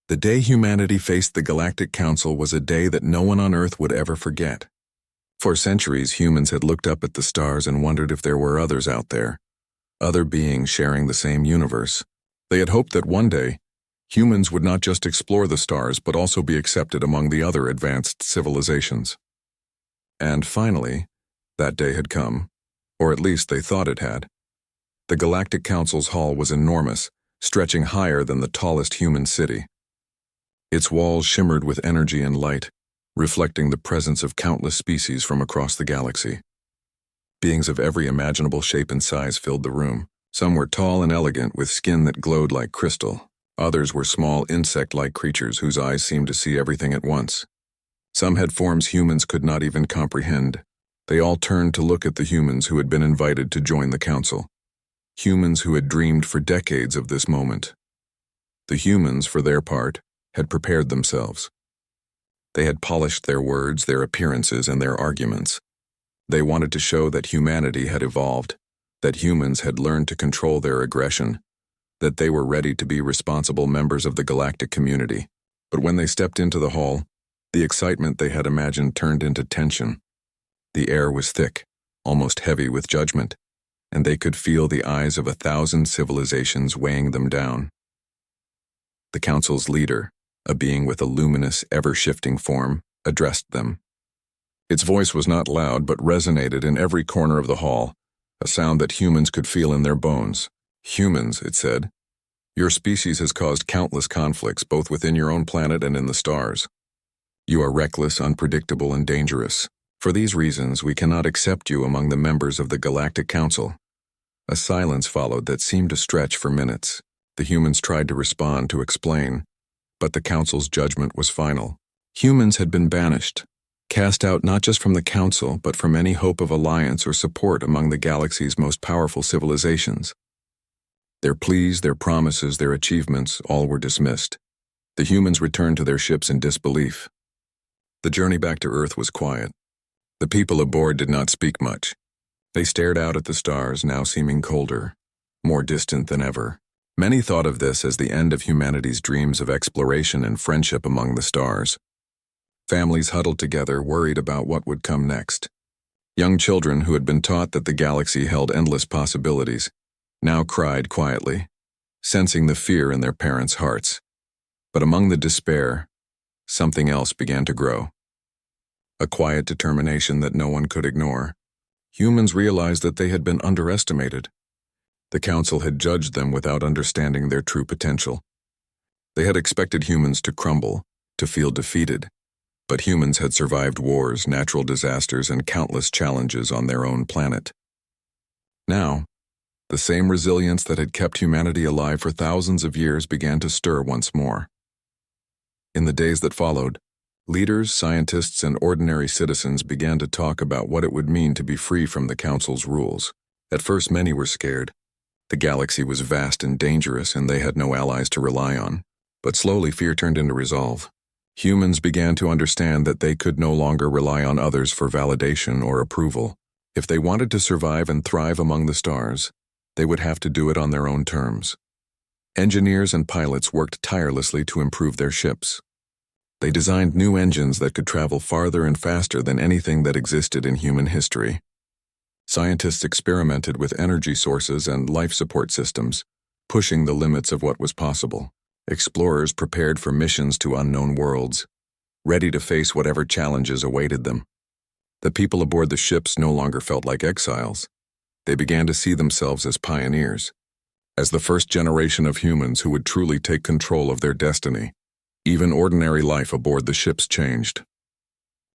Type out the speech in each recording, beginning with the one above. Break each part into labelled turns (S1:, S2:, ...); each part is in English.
S1: The day humanity faced the Galactic Council was a day that no one on Earth would ever forget. For centuries, humans had looked up at the stars and wondered if there were others out there, other beings sharing the same universe. They had hoped that one day, humans would not just explore the stars but also be accepted among the other advanced civilizations. And finally, that day had come, or at least they thought it had. The Galactic Council's hall was enormous, stretching higher than the tallest human city. Its walls shimmered with energy and light, reflecting the presence of countless species from across the galaxy. Beings of every imaginable shape and size filled the room. Some were tall and elegant, with skin that glowed like crystal. Others were small insect-like creatures whose eyes seemed to see everything at once. Some had forms humans could not even comprehend. They all turned to look at the humans who had been invited to join the council. Humans who had dreamed for decades of this moment. The humans, for their part, had prepared themselves. They had polished their words, their appearances, and their arguments. They wanted to show that humanity had evolved, that humans had learned to control their aggression, that they were ready to be responsible members of the galactic community. But when they stepped into the hall, the excitement they had imagined turned into tension. The air was thick, almost heavy with judgment, and they could feel the eyes of 1,000 civilizations weighing them down. The council's leader, a being with a luminous, ever-shifting form, addressed them. Its voice was not loud but resonated in every corner of the hall, a sound that humans could feel in their bones. Humans, it said, your species has caused countless conflicts both within your own planet and in the stars. You are reckless, unpredictable, and dangerous. For these reasons, we cannot accept you among the members of the Galactic Council. A silence followed that seemed to stretch for minutes. The humans tried to respond, to explain, but the Council's judgment was final. Humans had been banished, cast out not just from the Council, but from any hope of alliance or support among the galaxy's most powerful civilizations. Their pleas, their promises, their achievements, all were dismissed. The humans returned to their ships in disbelief. The journey back to Earth was quiet. The people aboard did not speak much. They stared out at the stars, now seeming colder, more distant than ever. Many thought of this as the end of humanity's dreams of exploration and friendship among the stars. Families huddled together, worried about what would come next. Young children who had been taught that the galaxy held endless possibilities now cried quietly, sensing the fear in their parents' hearts. But among the despair, something else began to grow. A quiet determination that no one could ignore. Humans realized that they had been underestimated. The Council had judged them without understanding their true potential. They had expected humans to crumble, to feel defeated. But humans had survived wars, natural disasters, and countless challenges on their own planet. Now, the same resilience that had kept humanity alive for thousands of years began to stir once more. In the days that followed, leaders, scientists, and ordinary citizens began to talk about what it would mean to be free from the Council's rules. At first, many were scared. The galaxy was vast and dangerous, and they had no allies to rely on. But slowly, fear turned into resolve. Humans began to understand that they could no longer rely on others for validation or approval. If they wanted to survive and thrive among the stars, they would have to do it on their own terms. Engineers and pilots worked tirelessly to improve their ships. They designed new engines that could travel farther and faster than anything that existed in human history. Scientists experimented with energy sources and life support systems, pushing the limits of what was possible. Explorers prepared for missions to unknown worlds, ready to face whatever challenges awaited them. The people aboard the ships no longer felt like exiles. They began to see themselves as pioneers, as the first generation of humans who would truly take control of their destiny. Even ordinary life aboard the ships changed.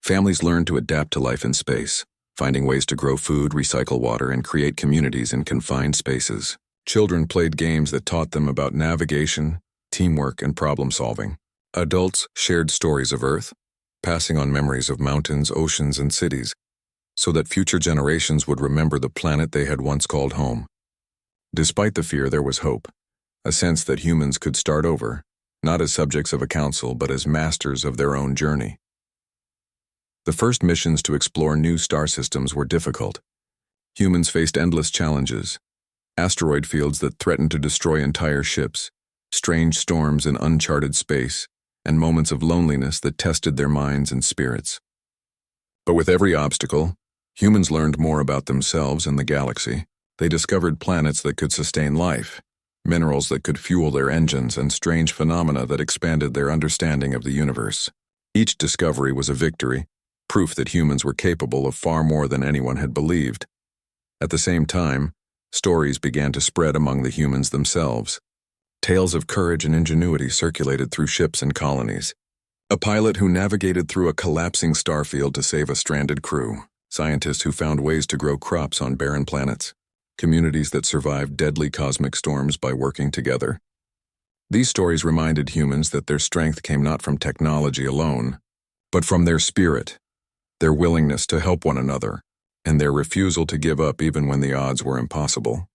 S1: Families learned to adapt to life in space, finding ways to grow food, recycle water, and create communities in confined spaces. Children played games that taught them about navigation, teamwork, and problem-solving. Adults shared stories of Earth, passing on memories of mountains, oceans, and cities, so that future generations would remember the planet they had once called home. Despite the fear, there was hope, a sense that humans could start over, not as subjects of a council, but as masters of their own journey. The first missions to explore new star systems were difficult. Humans faced endless challenges, asteroid fields that threatened to destroy entire ships, strange storms in uncharted space, and moments of loneliness that tested their minds and spirits. But with every obstacle, humans learned more about themselves and the galaxy. They discovered planets that could sustain life, minerals that could fuel their engines, and strange phenomena that expanded their understanding of the universe. Each discovery was a victory, proof that humans were capable of far more than anyone had believed. At the same time, stories began to spread among the humans themselves. Tales of courage and ingenuity circulated through ships and colonies. A pilot who navigated through a collapsing starfield to save a stranded crew, scientists who found ways to grow crops on barren planets, communities that survived deadly cosmic storms by working together. These stories reminded humans that their strength came not from technology alone, but from their spirit, their willingness to help one another, and their refusal to give up even when the odds were impossible.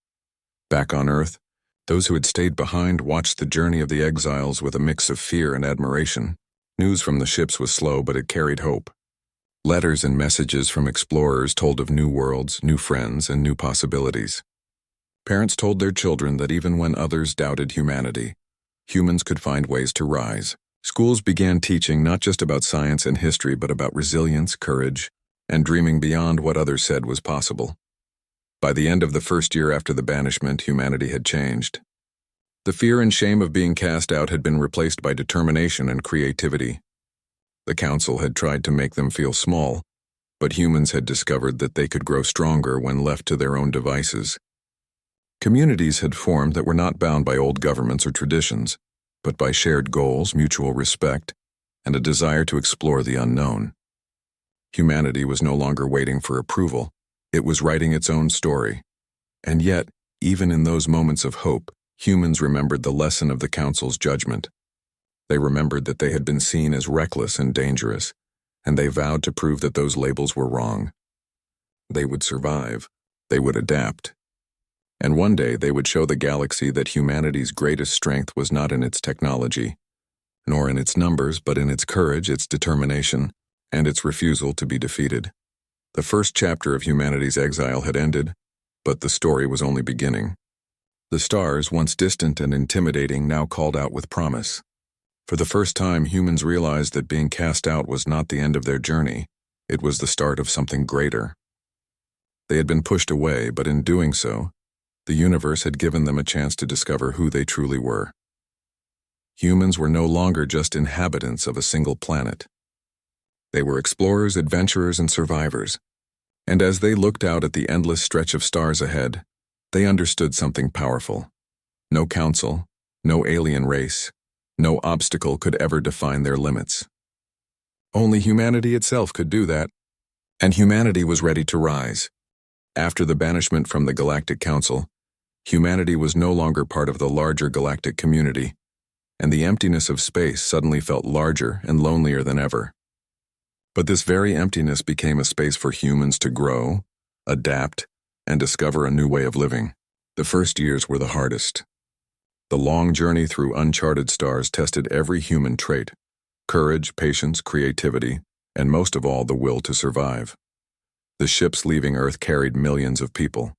S1: Back on Earth, those who had stayed behind watched the journey of the exiles with a mix of fear and admiration. News from the ships was slow, but it carried hope. Letters and messages from explorers told of new worlds, new friends, and new possibilities. Parents told their children that even when others doubted humanity, humans could find ways to rise. Schools began teaching not just about science and history, but about resilience, courage, and dreaming beyond what others said was possible. By the end of the first year after the banishment, humanity had changed. The fear and shame of being cast out had been replaced by determination and creativity. The Council had tried to make them feel small, but humans had discovered that they could grow stronger when left to their own devices. Communities had formed that were not bound by old governments or traditions, but by shared goals, mutual respect, and a desire to explore the unknown. Humanity was no longer waiting for approval. It was writing its own story. And yet, even in those moments of hope, humans remembered the lesson of the Council's judgment. They remembered that they had been seen as reckless and dangerous, and they vowed to prove that those labels were wrong. They would survive. They would adapt. And one day they would show the galaxy that humanity's greatest strength was not in its technology, nor in its numbers, but in its courage, its determination, and its refusal to be defeated. The first chapter of humanity's exile had ended, but the story was only beginning. The stars, once distant and intimidating, now called out with promise. For the first time, humans realized that being cast out was not the end of their journey. It was the start of something greater. They had been pushed away, but in doing so, the universe had given them a chance to discover who they truly were. Humans were no longer just inhabitants of a single planet. They were explorers, adventurers, and survivors. And as they looked out at the endless stretch of stars ahead, they understood something powerful. No council, no alien race, no obstacle could ever define their limits. Only humanity itself could do that, and humanity was ready to rise. After the banishment from the Galactic Council, humanity was no longer part of the larger galactic community, and the emptiness of space suddenly felt larger and lonelier than ever. But this very emptiness became a space for humans to grow, adapt, and discover a new way of living. The first years were the hardest. The long journey through uncharted stars tested every human trait: courage, patience, creativity, and most of all, the will to survive. The ships leaving Earth carried millions of people.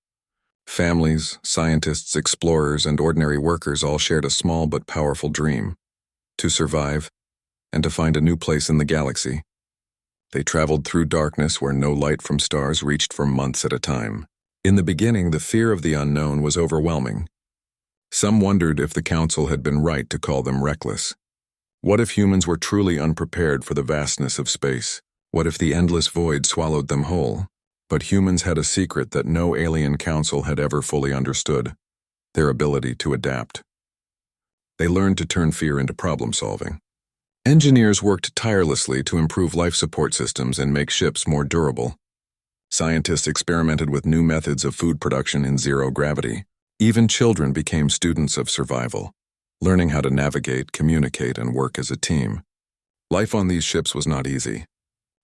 S1: Families, scientists, explorers, and ordinary workers all shared a small but powerful dream: to survive and to find a new place in the galaxy. They traveled through darkness where no light from stars reached for months at a time. In the beginning, the fear of the unknown was overwhelming. Some wondered if the Council had been right to call them reckless. What if humans were truly unprepared for the vastness of space? What if the endless void swallowed them whole? But humans had a secret that no alien council had ever fully understood: their ability to adapt. They learned to turn fear into problem-solving. Engineers worked tirelessly to improve life support systems and make ships more durable. Scientists experimented with new methods of food production in zero gravity. Even children became students of survival, learning how to navigate, communicate, and work as a team. Life on these ships was not easy.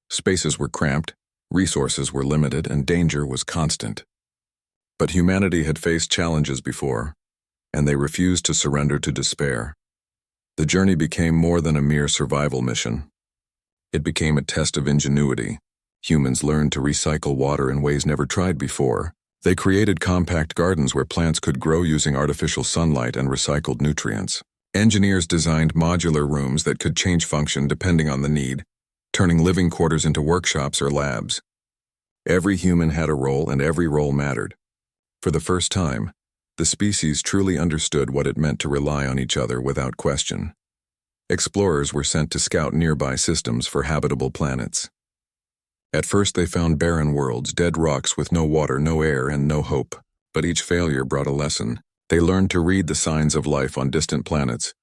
S1: Spaces were cramped, resources were limited, and danger was constant. But humanity had faced challenges before, and they refused to surrender to despair. The journey became more than a mere survival mission. It became a test of ingenuity. Humans learned to recycle water in ways never tried before. They created compact gardens where plants could grow using artificial sunlight and recycled nutrients. Engineers designed modular rooms that could change function depending on the need, turning living quarters into workshops or labs. Every human had a role and every role mattered. For the first time, the species truly understood what it meant to rely on each other without question. Explorers were sent to scout nearby systems for habitable planets. At first they found barren worlds, dead rocks with no water, no air, and no hope. But each failure brought a lesson. They learned to read the signs of life on distant planets,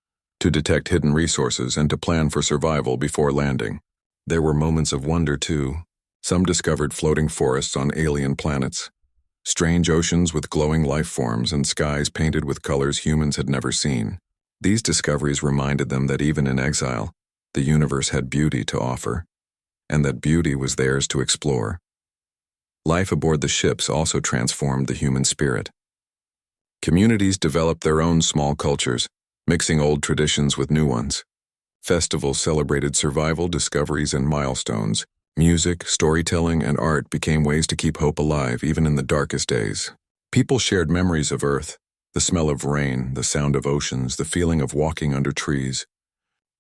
S1: to detect hidden resources, and to plan for survival before landing. There were moments of wonder, too. Some discovered floating forests on alien planets, strange oceans with glowing life forms, and skies painted with colors humans had never seen. These discoveries reminded them that even in exile, the universe had beauty to offer, and that beauty was theirs to explore. Life aboard the ships also transformed the human spirit. Communities developed their own small cultures, mixing old traditions with new ones. Festivals celebrated survival, discoveries, and milestones. Music, storytelling, and art became ways to keep hope alive even in the darkest days. People shared memories of Earth, the smell of rain, the sound of oceans, the feeling of walking under trees.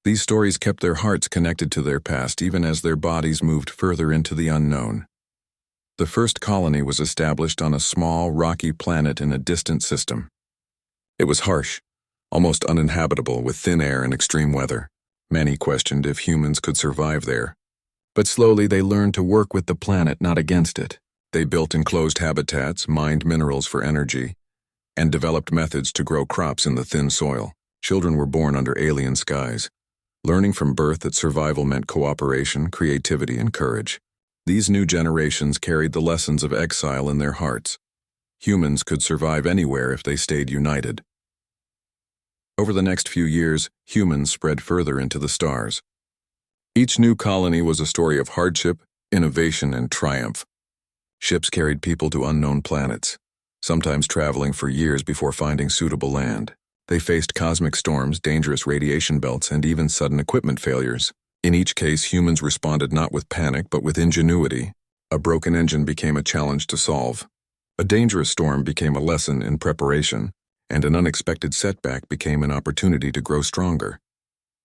S1: These stories kept their hearts connected to their past even as their bodies moved further into the unknown. The first colony was established on a small, rocky planet in a distant system. It was harsh, almost uninhabitable, with thin air and extreme weather. Many questioned if humans could survive there. But slowly they learned to work with the planet, not against it. They built enclosed habitats, mined minerals for energy, and developed methods to grow crops in the thin soil. Children were born under alien skies, learning from birth that survival meant cooperation, creativity, and courage. These new generations carried the lessons of exile in their hearts. Humans could survive anywhere if they stayed united. Over the next few years, humans spread further into the stars. Each new colony was a story of hardship, innovation, and triumph. Ships carried people to unknown planets, sometimes traveling for years before finding suitable land. They faced cosmic storms, dangerous radiation belts, and even sudden equipment failures. In each case, humans responded not with panic but with ingenuity. A broken engine became a challenge to solve. A dangerous storm became a lesson in preparation, and an unexpected setback became an opportunity to grow stronger.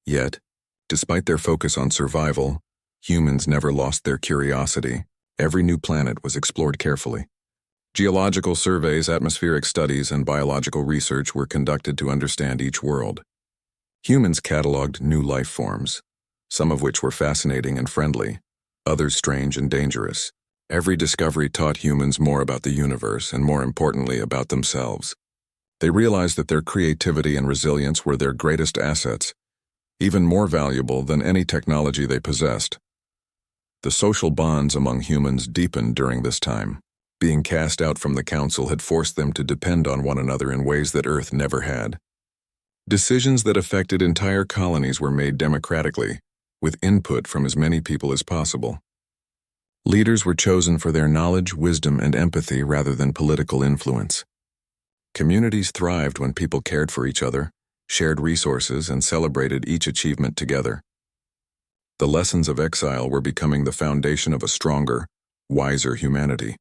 S1: Yet, despite their focus on survival, humans never lost their curiosity. Every new planet was explored carefully. Geological surveys, atmospheric studies, and biological research were conducted to understand each world. Humans cataloged new life forms, some of which were fascinating and friendly, others strange and dangerous. Every discovery taught humans more about the universe and, more importantly, about themselves. They realized that their creativity and resilience were their greatest assets, even more valuable than any technology they possessed. The social bonds among humans deepened during this time. Being cast out from the council had forced them to depend on one another in ways that Earth never had. Decisions that affected entire colonies were made democratically, with input from as many people as possible. Leaders were chosen for their knowledge, wisdom, and empathy rather than political influence. Communities thrived when people cared for each other, shared resources, and celebrated each achievement together. The lessons of exile were becoming the foundation of a stronger, wiser humanity.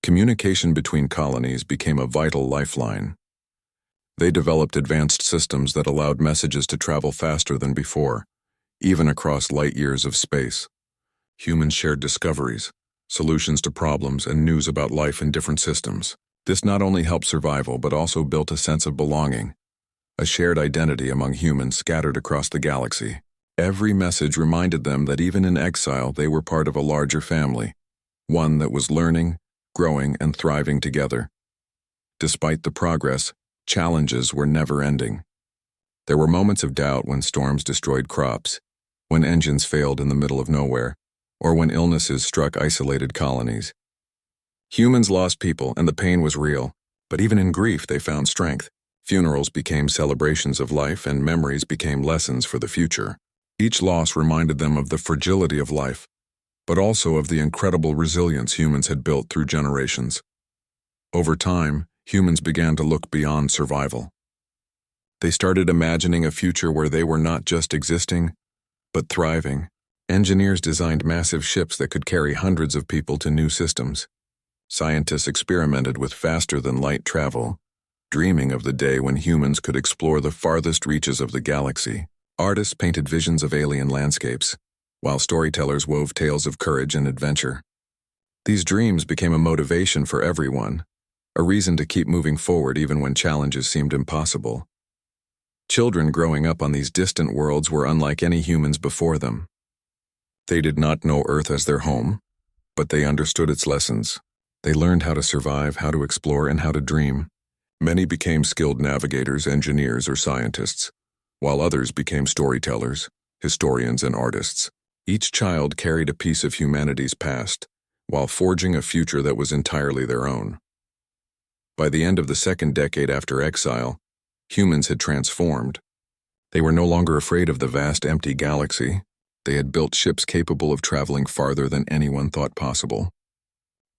S1: Communication between colonies became a vital lifeline. They developed advanced systems that allowed messages to travel faster than before, even across light years of space. Humans shared discoveries, solutions to problems, and news about life in different systems. This not only helped survival but also built a sense of belonging, a shared identity among humans scattered across the galaxy. Every message reminded them that even in exile they were part of a larger family, one that was learning, growing, and thriving together. Despite the progress, challenges were never-ending. There were moments of doubt when storms destroyed crops, when engines failed in the middle of nowhere, or when illnesses struck isolated colonies. Humans lost people, and the pain was real, but even in grief they found strength. Funerals became celebrations of life, and memories became lessons for the future. Each loss reminded them of the fragility of life, but also of the incredible resilience humans had built through generations. Over time, humans began to look beyond survival. They started imagining a future where they were not just existing, but thriving. Engineers designed massive ships that could carry hundreds of people to new systems. Scientists experimented with faster-than-light travel, dreaming of the day when humans could explore the farthest reaches of the galaxy. Artists painted visions of alien landscapes, while storytellers wove tales of courage and adventure. These dreams became a motivation for everyone, a reason to keep moving forward even when challenges seemed impossible. Children growing up on these distant worlds were unlike any humans before them. They did not know Earth as their home, but they understood its lessons. They learned how to survive, how to explore, and how to dream. Many became skilled navigators, engineers, or scientists, while others became storytellers, historians, and artists. Each child carried a piece of humanity's past, while forging a future that was entirely their own. By the end of the second decade after exile, humans had transformed. They were no longer afraid of the vast empty galaxy. They had built ships capable of traveling farther than anyone thought possible.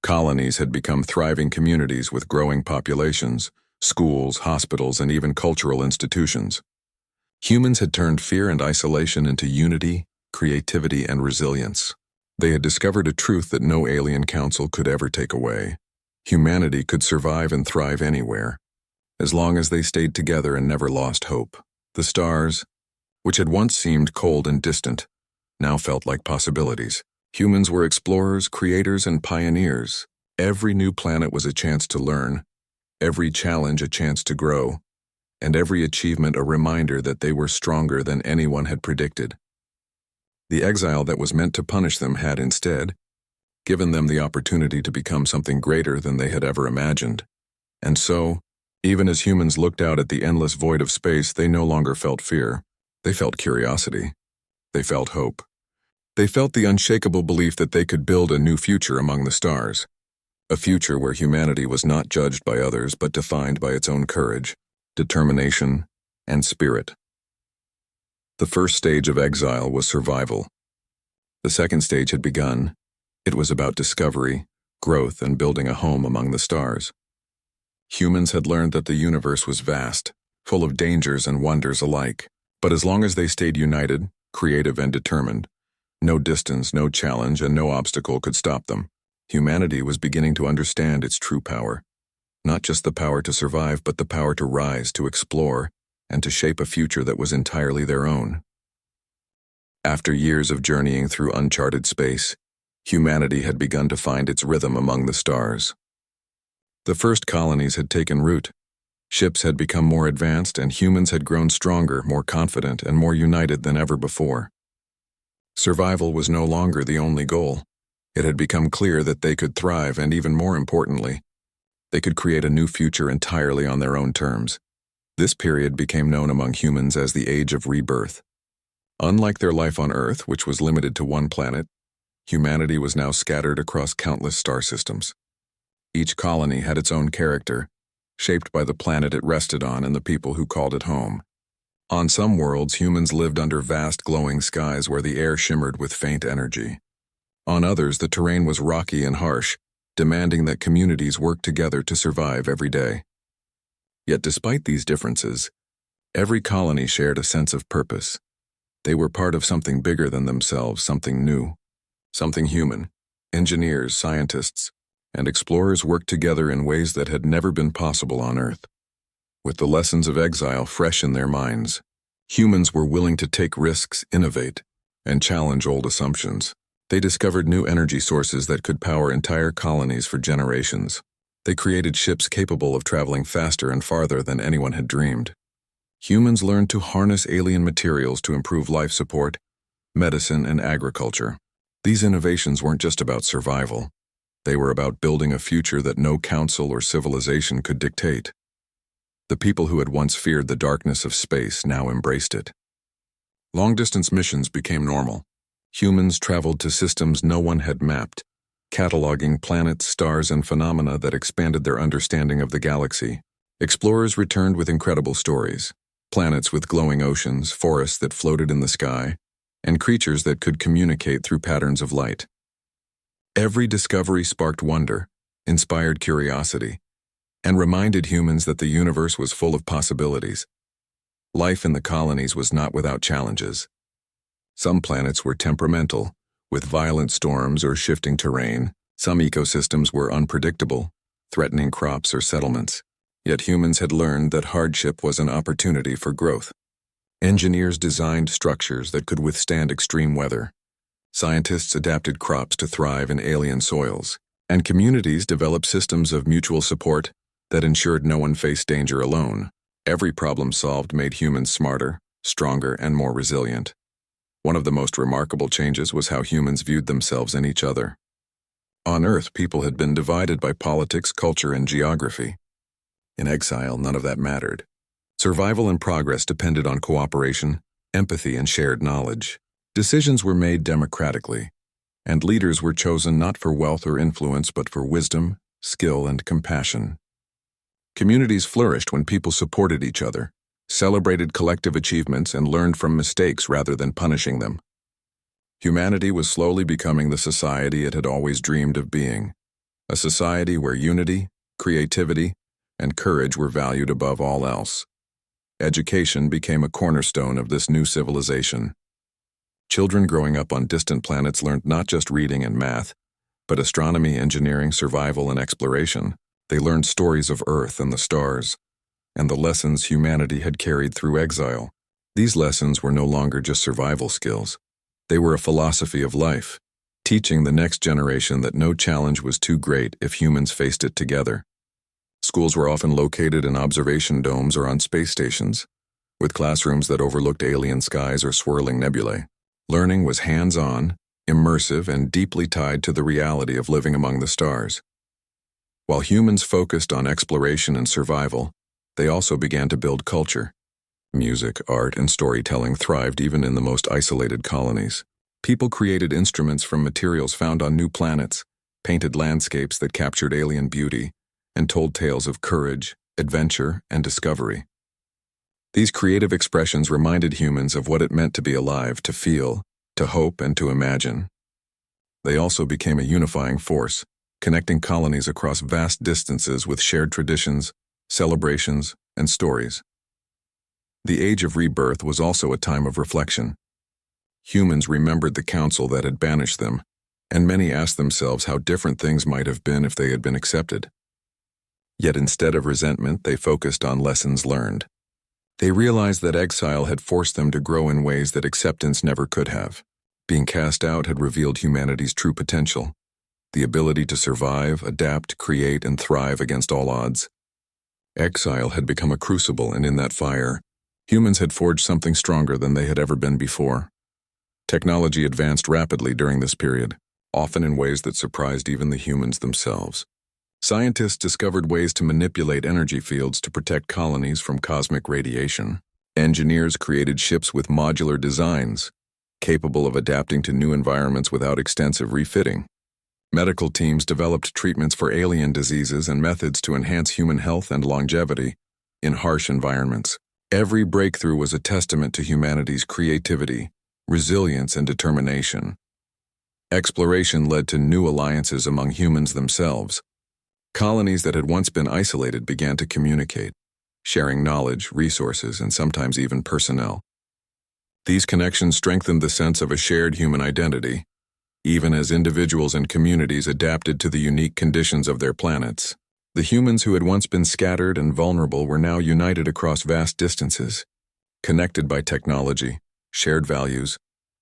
S1: Colonies had become thriving communities with growing populations, schools, hospitals, and even cultural institutions. Humans had turned fear and isolation into unity, creativity, and resilience. They had discovered a truth that no alien council could ever take away. Humanity could survive and thrive anywhere, as long as they stayed together and never lost hope. The stars, which had once seemed cold and distant, now felt like possibilities. Humans were explorers, creators, and pioneers. Every new planet was a chance to learn, every challenge a chance to grow, and every achievement a reminder that they were stronger than anyone had predicted. The exile that was meant to punish them had instead given them the opportunity to become something greater than they had ever imagined. And so, even as humans looked out at the endless void of space, they no longer felt fear. They felt curiosity. They felt hope. They felt the unshakable belief that they could build a new future among the stars, a future where humanity was not judged by others but defined by its own courage, determination, and spirit. The first stage of exile was survival. The second stage had begun. It was about discovery, growth, and building a home among the stars. Humans had learned that the universe was vast, full of dangers and wonders alike. But as long as they stayed united, creative, and determined, no distance, no challenge, and no obstacle could stop them. Humanity was beginning to understand its true power. Not just the power to survive, but the power to rise, to explore, and to shape a future that was entirely their own. After years of journeying through uncharted space, humanity had begun to find its rhythm among the stars. The first colonies had taken root. Ships had become more advanced, and humans had grown stronger, more confident, and more united than ever before. Survival was no longer the only goal. It had become clear that they could thrive, and even more importantly, they could create a new future entirely on their own terms. This period became known among humans as the Age of Rebirth. Unlike their life on Earth, which was limited to one planet, humanity was now scattered across countless star systems. Each colony had its own character, shaped by the planet it rested on and the people who called it home. On some worlds, humans lived under vast glowing skies where the air shimmered with faint energy. On others, the terrain was rocky and harsh, demanding that communities work together to survive every day. Yet despite these differences, every colony shared a sense of purpose. They were part of something bigger than themselves, something new, something human. Engineers, scientists, and explorers worked together in ways that had never been possible on Earth. With the lessons of exile fresh in their minds, humans were willing to take risks, innovate, and challenge old assumptions. They discovered new energy sources that could power entire colonies for generations. They created ships capable of traveling faster and farther than anyone had dreamed. Humans learned to harness alien materials to improve life support, medicine, and agriculture. These innovations weren't just about survival. They were about building a future that no council or civilization could dictate. The people who had once feared the darkness of space now embraced it. Long-distance missions became normal. Humans traveled to systems no one had mapped, cataloging planets, stars, and phenomena that expanded their understanding of the galaxy. Explorers returned with incredible stories: planets with glowing oceans, forests that floated in the sky, and creatures that could communicate through patterns of light. Every discovery sparked wonder, inspired curiosity, and reminded humans that the universe was full of possibilities. Life in the colonies was not without challenges. Some planets were temperamental, with violent storms or shifting terrain. Some ecosystems were unpredictable, threatening crops or settlements. Yet humans had learned that hardship was an opportunity for growth. Engineers designed structures that could withstand extreme weather. Scientists adapted crops to thrive in alien soils, and communities developed systems of mutual support that ensured no one faced danger alone. Every problem solved made humans smarter, stronger, and more resilient. One of the most remarkable changes was how humans viewed themselves and each other. On Earth, people had been divided by politics, culture, and geography. In exile, none of that mattered. Survival and progress depended on cooperation, empathy, and shared knowledge. Decisions were made democratically, and leaders were chosen not for wealth or influence but for wisdom, skill, and compassion. Communities flourished when people supported each other, celebrated collective achievements, and learned from mistakes rather than punishing them. Humanity was slowly becoming the society it had always dreamed of being, a society where unity, creativity, and courage were valued above all else. Education became a cornerstone of this new civilization. Children growing up on distant planets learned not just reading and math, but astronomy, engineering, survival, and exploration. They learned stories of Earth and the stars, and the lessons humanity had carried through exile. These lessons were no longer just survival skills. They were a philosophy of life, teaching the next generation that no challenge was too great if humans faced it together. Schools were often located in observation domes or on space stations, with classrooms that overlooked alien skies or swirling nebulae. Learning was hands-on, immersive, and deeply tied to the reality of living among the stars. While humans focused on exploration and survival, they also began to build culture. Music, art, and storytelling thrived even in the most isolated colonies. People created instruments from materials found on new planets, painted landscapes that captured alien beauty, and told tales of courage, adventure, and discovery. These creative expressions reminded humans of what it meant to be alive, to feel, to hope, and to imagine. They also became a unifying force, connecting colonies across vast distances with shared traditions, celebrations, and stories. The Age of Rebirth was also a time of reflection. Humans remembered the council that had banished them, and many asked themselves how different things might have been if they had been accepted. Yet instead of resentment, they focused on lessons learned. They realized that exile had forced them to grow in ways that acceptance never could have. Being cast out had revealed humanity's true potential, the ability to survive, adapt, create, and thrive against all odds. Exile had become a crucible, and in that fire, humans had forged something stronger than they had ever been before. Technology advanced rapidly during this period, often in ways that surprised even the humans themselves. Scientists discovered ways to manipulate energy fields to protect colonies from cosmic radiation. Engineers created ships with modular designs, capable of adapting to new environments without extensive refitting. Medical teams developed treatments for alien diseases and methods to enhance human health and longevity in harsh environments. Every breakthrough was a testament to humanity's creativity, resilience, and determination. Exploration led to new alliances among humans themselves. Colonies that had once been isolated began to communicate, sharing knowledge, resources, and sometimes even personnel. These connections strengthened the sense of a shared human identity, even as individuals and communities adapted to the unique conditions of their planets. The humans who had once been scattered and vulnerable were now united across vast distances, connected by technology, shared values,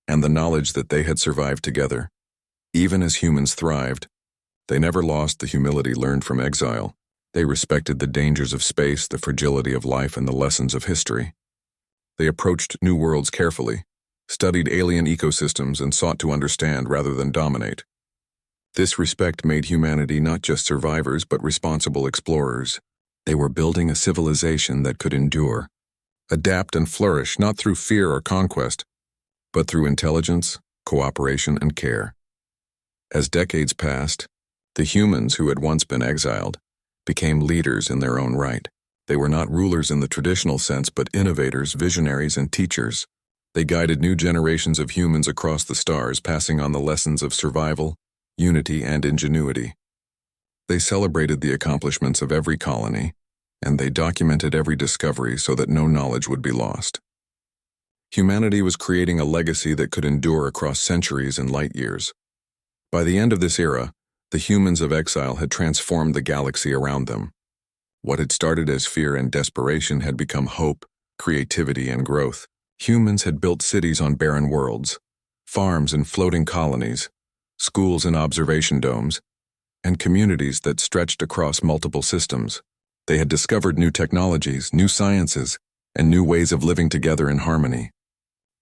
S1: and the knowledge that they had survived together. Even as humans thrived, they never lost the humility learned from exile. They respected the dangers of space, the fragility of life, and the lessons of history. They approached new worlds carefully, studied alien ecosystems, and sought to understand rather than dominate. This respect made humanity not just survivors but responsible explorers. They were building a civilization that could endure, adapt, and flourish not through fear or conquest, but through intelligence, cooperation, and care. As decades passed, the humans who had once been exiled became leaders in their own right. They were not rulers in the traditional sense, but innovators, visionaries, and teachers. They guided new generations of humans across the stars, passing on the lessons of survival, unity, and ingenuity. They celebrated the accomplishments of every colony, and they documented every discovery so that no knowledge would be lost. Humanity was creating a legacy that could endure across centuries and light years. By the end of this era, the humans of exile had transformed the galaxy around them. What had started as fear and desperation had become hope, creativity, and growth. Humans had built cities on barren worlds, farms and floating colonies, schools and observation domes, and communities that stretched across multiple systems. They had discovered new technologies, new sciences, and new ways of living together in harmony.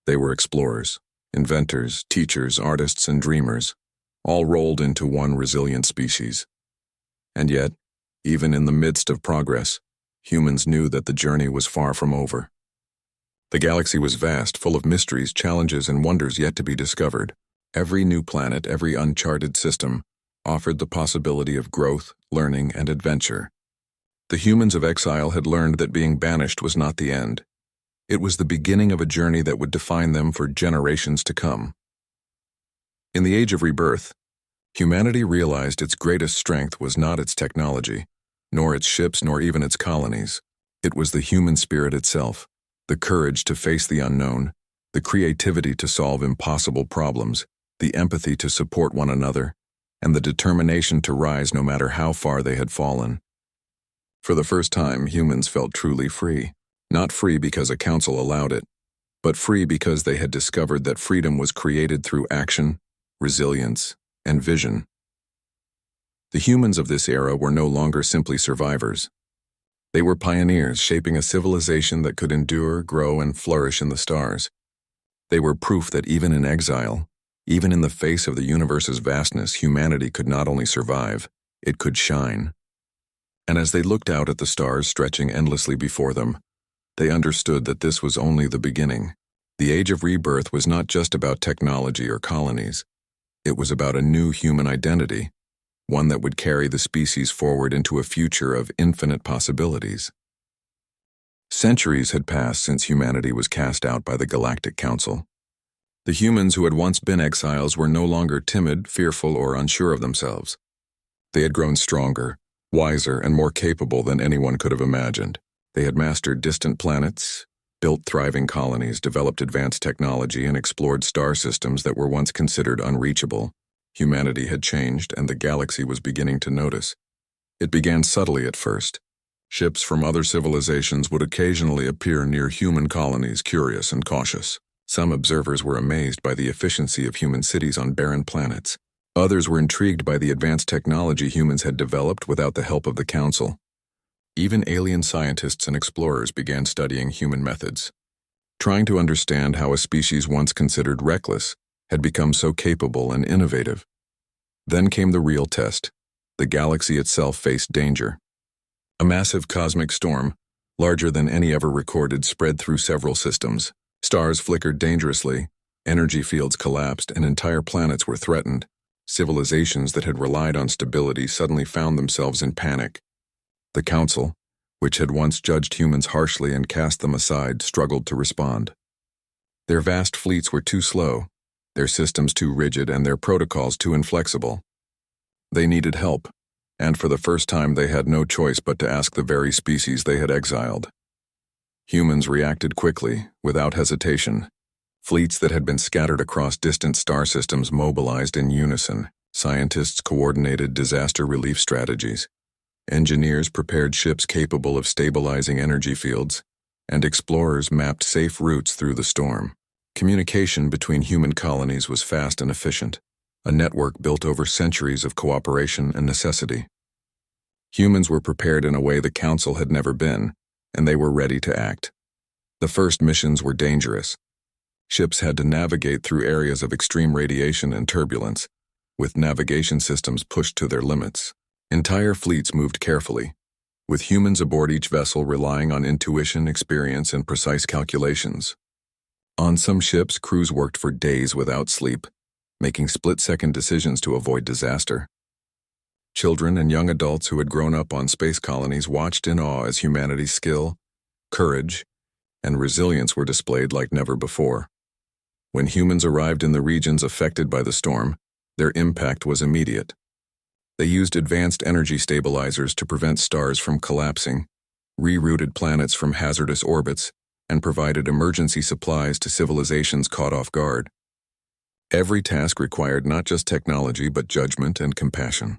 S1: They were explorers, inventors, teachers, artists, and dreamers, all rolled into one resilient species. And yet, even in the midst of progress, humans knew that the journey was far from over. The galaxy was vast, full of mysteries, challenges, and wonders yet to be discovered. Every new planet, every uncharted system, offered the possibility of growth, learning, and adventure. The humans of exile had learned that being banished was not the end. It was the beginning of a journey that would define them for generations to come. In the Age of Rebirth, humanity realized its greatest strength was not its technology, nor its ships, nor even its colonies. It was the human spirit itself, the courage to face the unknown, the creativity to solve impossible problems, the empathy to support one another, and the determination to rise no matter how far they had fallen. For the first time, humans felt truly free. Not free because a council allowed it, but free because they had discovered that freedom was created through action, resilience, and vision. The humans of this era were no longer simply survivors. They were pioneers shaping a civilization that could endure, grow, and flourish in the stars. They were proof that even in exile, even in the face of the universe's vastness, humanity could not only survive, it could shine. And as they looked out at the stars stretching endlessly before them, they understood that this was only the beginning. The Age of Rebirth was not just about technology or colonies. It was about a new human identity, one that would carry the species forward into a future of infinite possibilities. Centuries had passed since humanity was cast out by the Galactic Council. The humans who had once been exiles were no longer timid, fearful, or unsure of themselves. They had grown stronger, wiser, and more capable than anyone could have imagined. They had mastered distant planets, built thriving colonies, developed advanced technology, and explored star systems that were once considered unreachable. Humanity had changed, and the galaxy was beginning to notice. It began subtly at first. Ships from other civilizations would occasionally appear near human colonies, curious and cautious. Some observers were amazed by the efficiency of human cities on barren planets. Others were intrigued by the advanced technology humans had developed without the help of the Council. Even alien scientists and explorers began studying human methods, trying to understand how a species once considered reckless had become so capable and innovative. Then came the real test. The galaxy itself faced danger. A massive cosmic storm, larger than any ever recorded, spread through several systems. Stars flickered dangerously, energy fields collapsed, and entire planets were threatened. Civilizations that had relied on stability suddenly found themselves in panic. The Council, which had once judged humans harshly and cast them aside, struggled to respond. Their vast fleets were too slow, their systems too rigid, and their protocols too inflexible. They needed help, and for the first time they had no choice but to ask the very species they had exiled. Humans reacted quickly, without hesitation. Fleets that had been scattered across distant star systems mobilized in unison. Scientists coordinated disaster relief strategies. Engineers prepared ships capable of stabilizing energy fields, and explorers mapped safe routes through the storm. Communication between human colonies was fast and efficient, a network built over centuries of cooperation and necessity. Humans were prepared in a way the Council had never been, and they were ready to act. The first missions were dangerous. Ships had to navigate through areas of extreme radiation and turbulence, with navigation systems pushed to their limits. Entire fleets moved carefully, with humans aboard each vessel relying on intuition, experience, and precise calculations. On some ships, crews worked for days without sleep, making split-second decisions to avoid disaster. Children and young adults who had grown up on space colonies watched in awe as humanity's skill, courage, and resilience were displayed like never before. When humans arrived in the regions affected by the storm, their impact was immediate. They used advanced energy stabilizers to prevent stars from collapsing, rerouted planets from hazardous orbits, and provided emergency supplies to civilizations caught off guard. Every task required not just technology but judgment and compassion.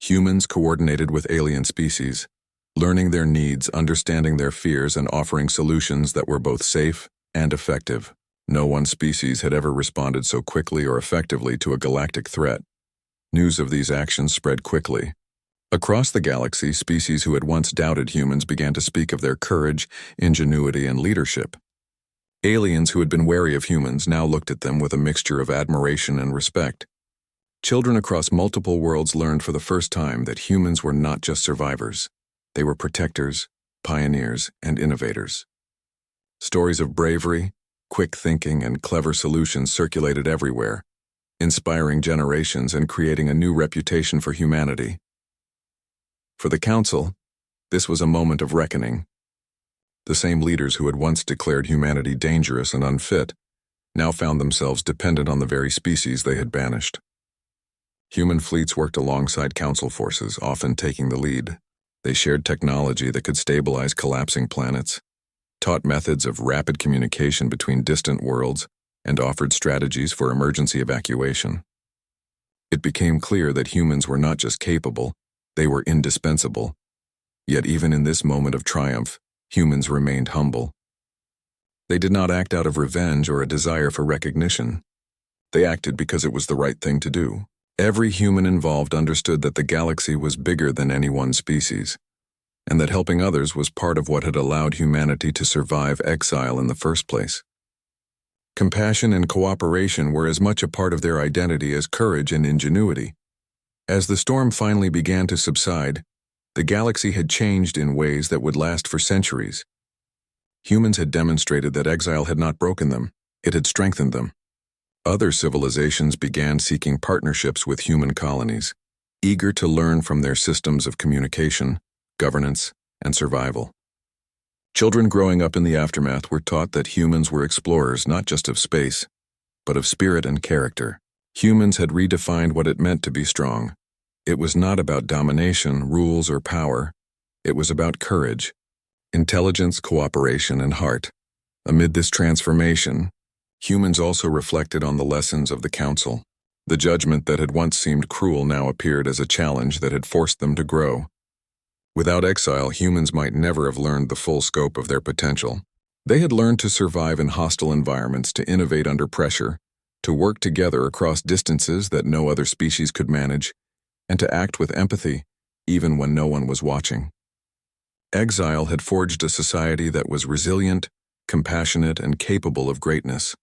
S1: Humans coordinated with alien species, learning their needs, understanding their fears, and offering solutions that were both safe and effective. No one species had ever responded so quickly or effectively to a galactic threat. News of these actions spread quickly. Across the galaxy, species who had once doubted humans began to speak of their courage, ingenuity, and leadership. Aliens who had been wary of humans now looked at them with a mixture of admiration and respect. Children across multiple worlds learned for the first time that humans were not just survivors. They were protectors, pioneers, and innovators. Stories of bravery, quick thinking, and clever solutions circulated everywhere, inspiring generations and creating a new reputation for humanity. For the Council, this was a moment of reckoning. The same leaders who had once declared humanity dangerous and unfit now found themselves dependent on the very species they had banished. Human fleets worked alongside Council forces, often taking the lead. They shared technology that could stabilize collapsing planets, taught methods of rapid communication between distant worlds, and offered strategies for emergency evacuation. It became clear that humans were not just capable, they were indispensable. Yet even in this moment of triumph, humans remained humble. They did not act out of revenge or a desire for recognition. They acted because it was the right thing to do. Every human involved understood that the galaxy was bigger than any one species, and that helping others was part of what had allowed humanity to survive exile in the first place. Compassion and cooperation were as much a part of their identity as courage and ingenuity. As the storm finally began to subside, the galaxy had changed in ways that would last for centuries. Humans had demonstrated that exile had not broken them, it had strengthened them. Other civilizations began seeking partnerships with human colonies, eager to learn from their systems of communication, governance, and survival. Children growing up in the aftermath were taught that humans were explorers not just of space, but of spirit and character. Humans had redefined what it meant to be strong. It was not about domination, rules, or power. It was about courage, intelligence, cooperation, and heart. Amid this transformation, humans also reflected on the lessons of the Council. The judgment that had once seemed cruel now appeared as a challenge that had forced them to grow. Without exile, humans might never have learned the full scope of their potential. They had learned to survive in hostile environments, to innovate under pressure, to work together across distances that no other species could manage, and to act with empathy, even when no one was watching. Exile had forged a society that was resilient, compassionate, and capable of greatness.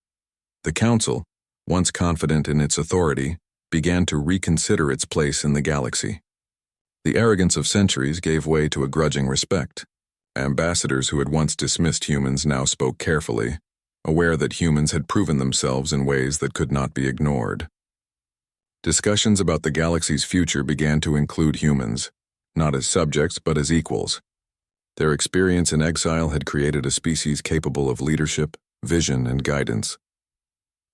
S1: The Council, once confident in its authority, began to reconsider its place in the galaxy. The arrogance of centuries gave way to a grudging respect. Ambassadors who had once dismissed humans now spoke carefully, aware that humans had proven themselves in ways that could not be ignored. Discussions about the galaxy's future began to include humans, not as subjects but as equals. Their experience in exile had created a species capable of leadership, vision, and guidance.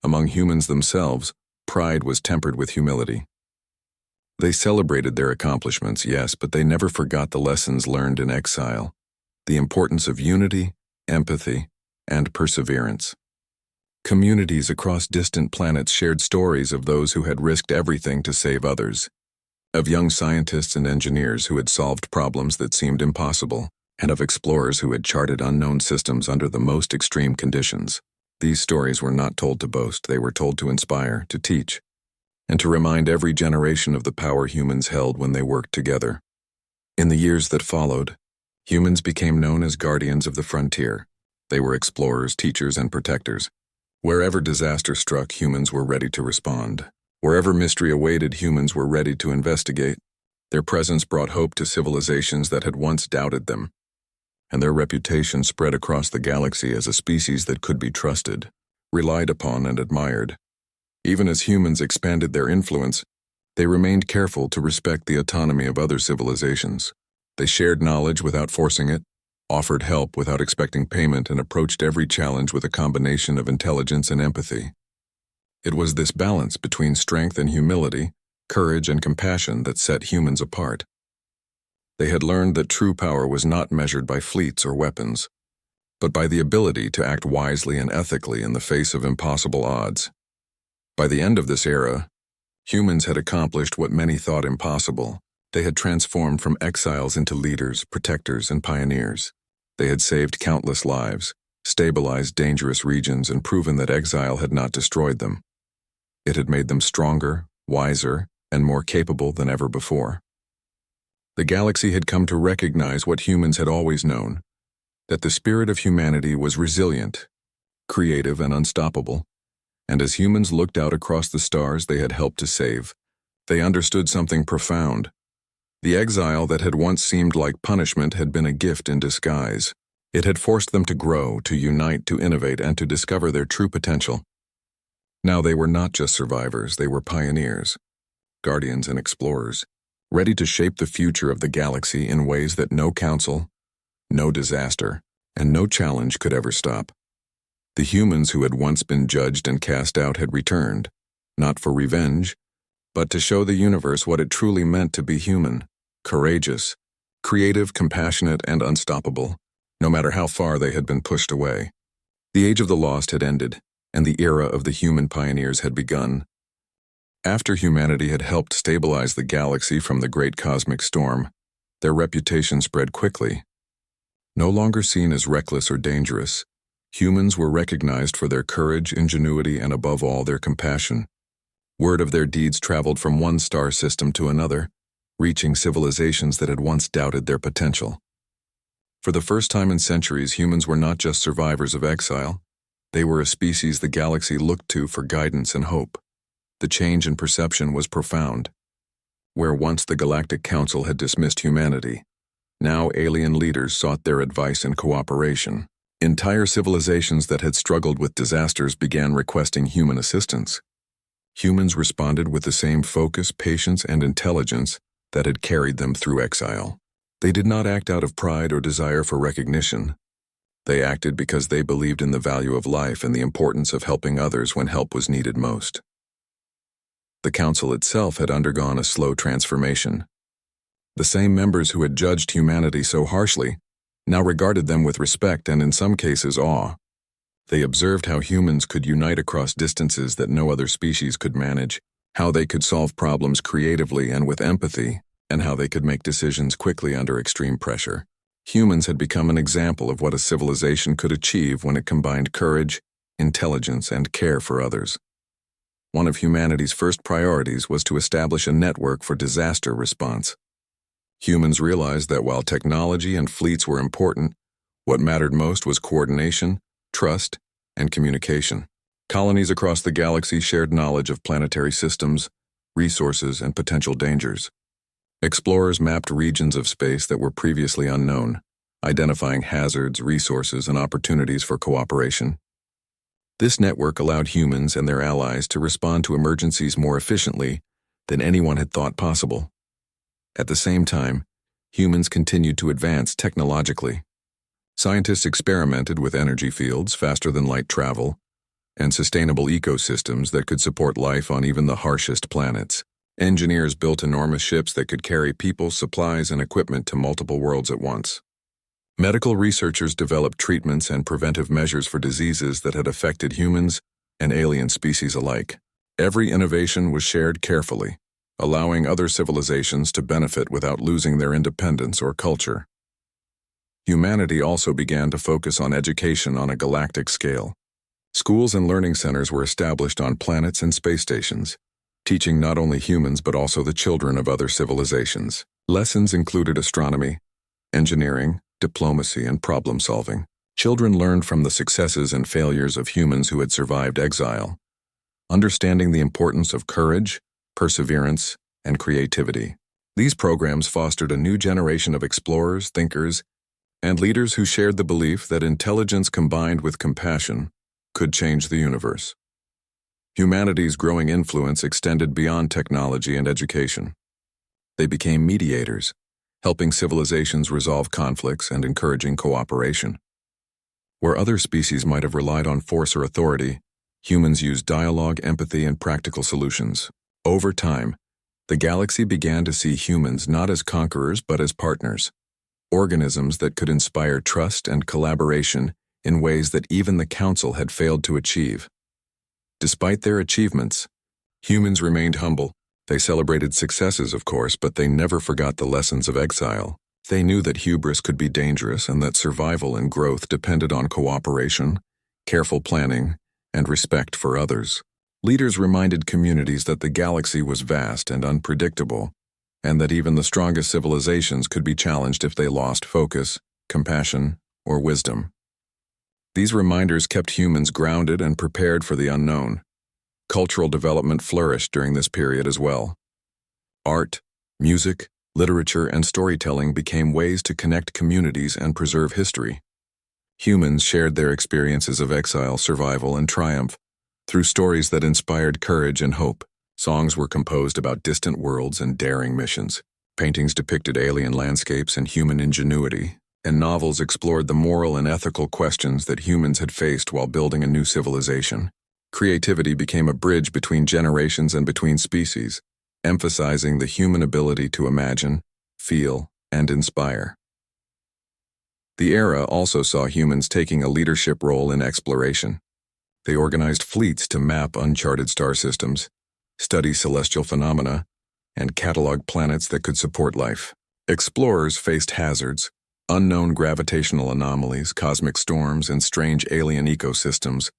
S1: Among humans themselves, pride was tempered with humility. They celebrated their accomplishments, yes, but they never forgot the lessons learned in exile, the importance of unity, empathy, and perseverance. Communities across distant planets shared stories of those who had risked everything to save others, of young scientists and engineers who had solved problems that seemed impossible, and of explorers who had charted unknown systems under the most extreme conditions. These stories were not told to boast, they were told to inspire, to teach, and to remind every generation of the power humans held when they worked together. In the years that followed, humans became known as guardians of the frontier. They were explorers, teachers, and protectors. Wherever disaster struck, humans were ready to respond. Wherever mystery awaited, humans were ready to investigate. Their presence brought hope to civilizations that had once doubted them, and their reputation spread across the galaxy as a species that could be trusted, relied upon, and admired. Even as humans expanded their influence, they remained careful to respect the autonomy of other civilizations. They shared knowledge without forcing it, offered help without expecting payment, and approached every challenge with a combination of intelligence and empathy. It was this balance between strength and humility, courage and compassion that set humans apart. They had learned that true power was not measured by fleets or weapons, but by the ability to act wisely and ethically in the face of impossible odds. By the end of this era, humans had accomplished what many thought impossible, They had transformed from exiles into leaders, protectors, and pioneers. They had saved countless lives, stabilized dangerous regions, and proven that exile had not destroyed them. It had made them stronger, wiser, and more capable than ever before. The galaxy had come to recognize what humans had always known, that the spirit of humanity was resilient, creative, and unstoppable, and as humans looked out across the stars they had helped to save, they understood something profound. The exile that had once seemed like punishment had been a gift in disguise. It had forced them to grow, to unite, to innovate, and to discover their true potential. Now they were not just survivors, they were pioneers, guardians, and explorers, ready to shape the future of the galaxy in ways that no council, no disaster, and no challenge could ever stop. The humans who had once been judged and cast out had returned, not for revenge, but to show the universe what it truly meant to be human, courageous, creative, compassionate, and unstoppable, no matter how far they had been pushed away. The Age of the Lost had ended, and the era of the human pioneers had begun. After humanity had helped stabilize the galaxy from the great cosmic storm, their reputation spread quickly. No longer seen as reckless or dangerous, humans were recognized for their courage, ingenuity, and above all, their compassion. Word of their deeds traveled from one star system to another, reaching civilizations that had once doubted their potential. For the first time in centuries, humans were not just survivors of exile. They were a species the galaxy looked to for guidance and hope. The change in perception was profound. Where once the Galactic Council had dismissed humanity, now alien leaders sought their advice and cooperation. Entire civilizations that had struggled with disasters began requesting human assistance. Humans responded with the same focus, patience, and intelligence that had carried them through exile. They did not act out of pride or desire for recognition. They acted because they believed in the value of life and the importance of helping others when help was needed most. The Council itself had undergone a slow transformation. The same members who had judged humanity so harshly now regarded them with respect and in some cases awe. They observed how humans could unite across distances that no other species could manage, how they could solve problems creatively and with empathy, and how they could make decisions quickly under extreme pressure. Humans had become an example of what a civilization could achieve when it combined courage, intelligence, and care for others. One of humanity's first priorities was to establish a network for disaster response. Humans realized that while technology and fleets were important, what mattered most was coordination, trust, and communication. Colonies across the galaxy shared knowledge of planetary systems, resources, and potential dangers. Explorers mapped regions of space that were previously unknown, identifying hazards, resources, and opportunities for cooperation. This network allowed humans and their allies to respond to emergencies more efficiently than anyone had thought possible. At the same time, humans continued to advance technologically. Scientists experimented with energy fields, faster-than-light travel, and sustainable ecosystems that could support life on even the harshest planets. Engineers built enormous ships that could carry people, supplies, and equipment to multiple worlds at once. Medical researchers developed treatments and preventive measures for diseases that had affected humans and alien species alike. Every innovation was shared carefully, allowing other civilizations to benefit without losing their independence or culture. Humanity also began to focus on education on a galactic scale. Schools and learning centers were established on planets and space stations, teaching not only humans but also the children of other civilizations. Lessons included astronomy, engineering, diplomacy, and problem-solving. Children learned from the successes and failures of humans who had survived exile, understanding the importance of courage, perseverance, and creativity. These programs fostered a new generation of explorers, thinkers, and leaders who shared the belief that intelligence combined with compassion could change the universe. Humanity's growing influence extended beyond technology and education. They became mediators, helping civilizations resolve conflicts and encouraging cooperation. Where other species might have relied on force or authority, humans used dialogue, empathy, and practical solutions. Over time, the galaxy began to see humans not as conquerors but as partners, organisms that could inspire trust and collaboration in ways that even the Council had failed to achieve. Despite their achievements, humans remained humble, They celebrated successes, of course, but they never forgot the lessons of exile. They knew that hubris could be dangerous and that survival and growth depended on cooperation, careful planning, and respect for others. Leaders reminded communities that the galaxy was vast and unpredictable, and that even the strongest civilizations could be challenged if they lost focus, compassion, or wisdom. These reminders kept humans grounded and prepared for the unknown. Cultural development flourished during this period as well. Art, music, literature, and storytelling became ways to connect communities and preserve history. Humans shared their experiences of exile, survival, and triumph through stories that inspired courage and hope. Songs were composed about distant worlds and daring missions. Paintings depicted alien landscapes and human ingenuity, and novels explored the moral and ethical questions that humans had faced while building a new civilization. Creativity became a bridge between generations and between species, emphasizing the human ability to imagine, feel, and inspire. The era also saw humans taking a leadership role in exploration. They organized fleets to map uncharted star systems, study celestial phenomena, and catalog planets that could support life. Explorers faced hazards, unknown gravitational anomalies, cosmic storms, and strange alien ecosystems,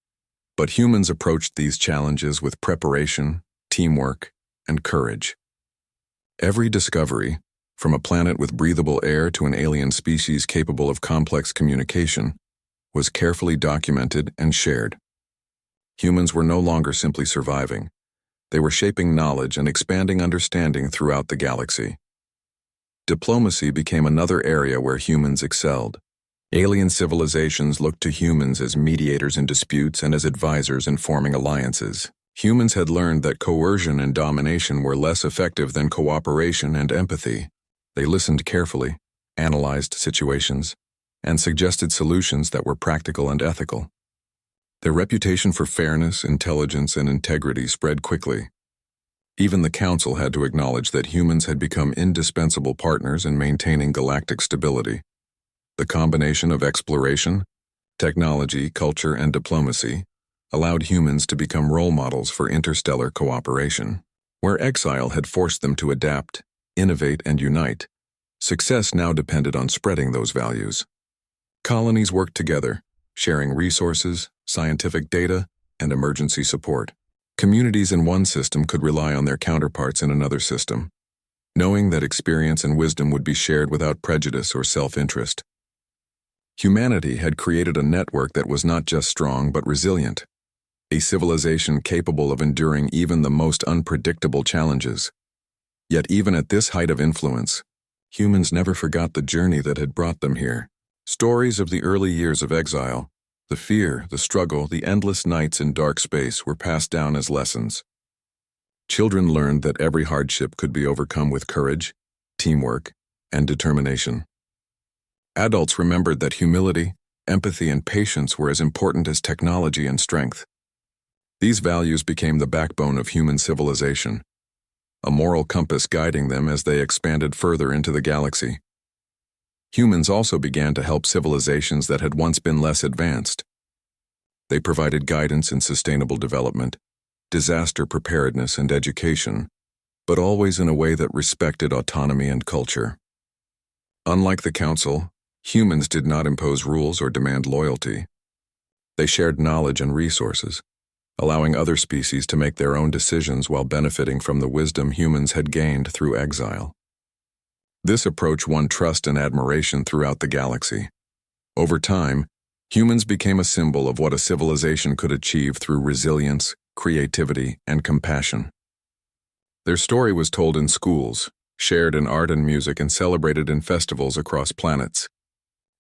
S1: but humans approached these challenges with preparation, teamwork, and courage. Every discovery, from a planet with breathable air to an alien species capable of complex communication, was carefully documented and shared. Humans were no longer simply surviving. They were shaping knowledge and expanding understanding throughout the galaxy. Diplomacy became another area where humans excelled. Alien civilizations looked to humans as mediators in disputes and as advisors in forming alliances. Humans had learned that coercion and domination were less effective than cooperation and empathy. They listened carefully, analyzed situations, and suggested solutions that were practical and ethical. Their reputation for fairness, intelligence, and integrity spread quickly. Even the Council had to acknowledge that humans had become indispensable partners in maintaining galactic stability. The combination of exploration, technology, culture, and diplomacy allowed humans to become role models for interstellar cooperation. Where exile had forced them to adapt, innovate, and unite, success now depended on spreading those values. Colonies worked together, sharing resources, scientific data, and emergency support. Communities in one system could rely on their counterparts in another system, knowing that experience and wisdom would be shared without prejudice or self-interest. Humanity had created a network that was not just strong but resilient, a civilization capable of enduring even the most unpredictable challenges. Yet even at this height of influence, humans never forgot the journey that had brought them here. Stories of the early years of exile, the fear, the struggle, the endless nights in dark space were passed down as lessons. Children learned that every hardship could be overcome with courage, teamwork, and determination. Adults remembered that humility, empathy, and patience were as important as technology and strength. These values became the backbone of human civilization, a moral compass guiding them as they expanded further into the galaxy. Humans also began to help civilizations that had once been less advanced. They provided guidance in sustainable development, disaster preparedness, and education, but always in a way that respected autonomy and culture. Unlike the Council, humans did not impose rules or demand loyalty. They shared knowledge and resources, allowing other species to make their own decisions while benefiting from the wisdom humans had gained through exile. This approach won trust and admiration throughout the galaxy. Over time, humans became a symbol of what a civilization could achieve through resilience, creativity, and compassion. Their story was told in schools, shared in art and music, and celebrated in festivals across planets.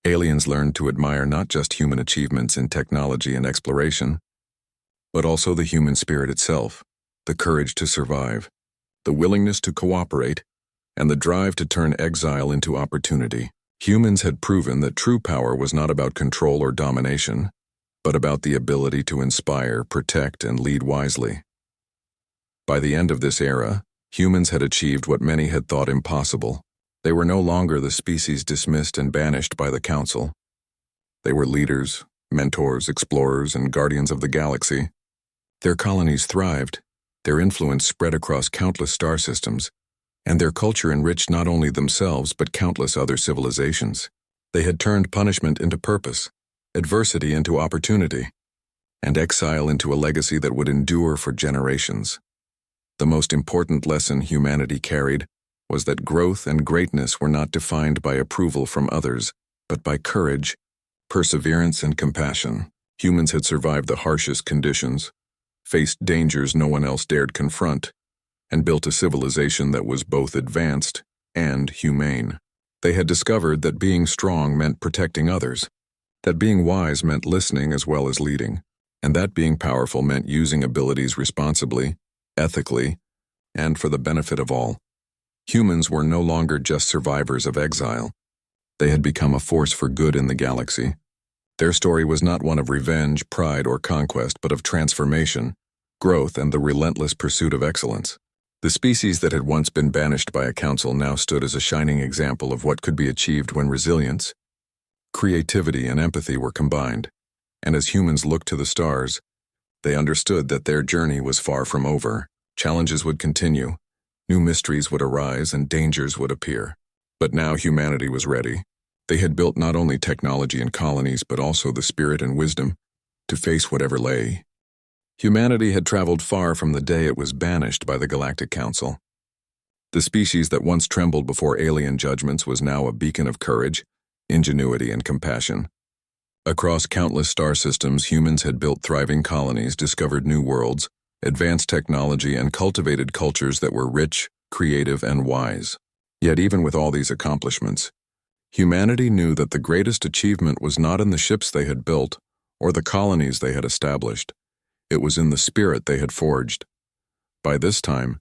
S1: Aliens learned to admire not just human achievements in technology and exploration, but also the human spirit itself, the courage to survive, the willingness to cooperate, and the drive to turn exile into opportunity. Humans had proven that true power was not about control or domination, but about the ability to inspire, protect, and lead wisely. By the end of this era, humans had achieved what many had thought impossible. They were no longer the species dismissed and banished by the Council. They were leaders, mentors, explorers, and guardians of the galaxy. Their colonies thrived, Their influence spread across countless star systems, and their culture enriched not only themselves but countless other civilizations. They had turned punishment into purpose, adversity into opportunity, and exile into a legacy that would endure for generations. The most important lesson humanity carried was that growth and greatness were not defined by approval from others, but by courage, perseverance, and compassion. Humans had survived the harshest conditions, faced dangers no one else dared confront, and built a civilization that was both advanced and humane. They had discovered that being strong meant protecting others, that being wise meant listening as well as leading, and that being powerful meant using abilities responsibly, ethically, and for the benefit of all. Humans were no longer just survivors of exile. They had become a force for good in the galaxy. Their story was not one of revenge, pride, or conquest, but of transformation, growth, and the relentless pursuit of excellence. The species that had once been banished by a council now stood as a shining example of what could be achieved when resilience, creativity, and empathy were combined. And as humans looked to the stars, they understood that their journey was far from over. Challenges would continue, new mysteries would arise, and dangers would appear. But now humanity was ready. They had built not only technology and colonies, but also the spirit and wisdom to face whatever lay. Humanity had traveled far from the day it was banished by the Galactic Council. The species that once trembled before alien judgments was now a beacon of courage, ingenuity, and compassion. Across countless star systems, humans had built thriving colonies, discovered new worlds, advanced technology, and cultivated cultures that were rich, creative, and wise. Yet even with all these accomplishments, humanity knew that the greatest achievement was not in the ships they had built or the colonies they had established. It was in the spirit they had forged. By this time,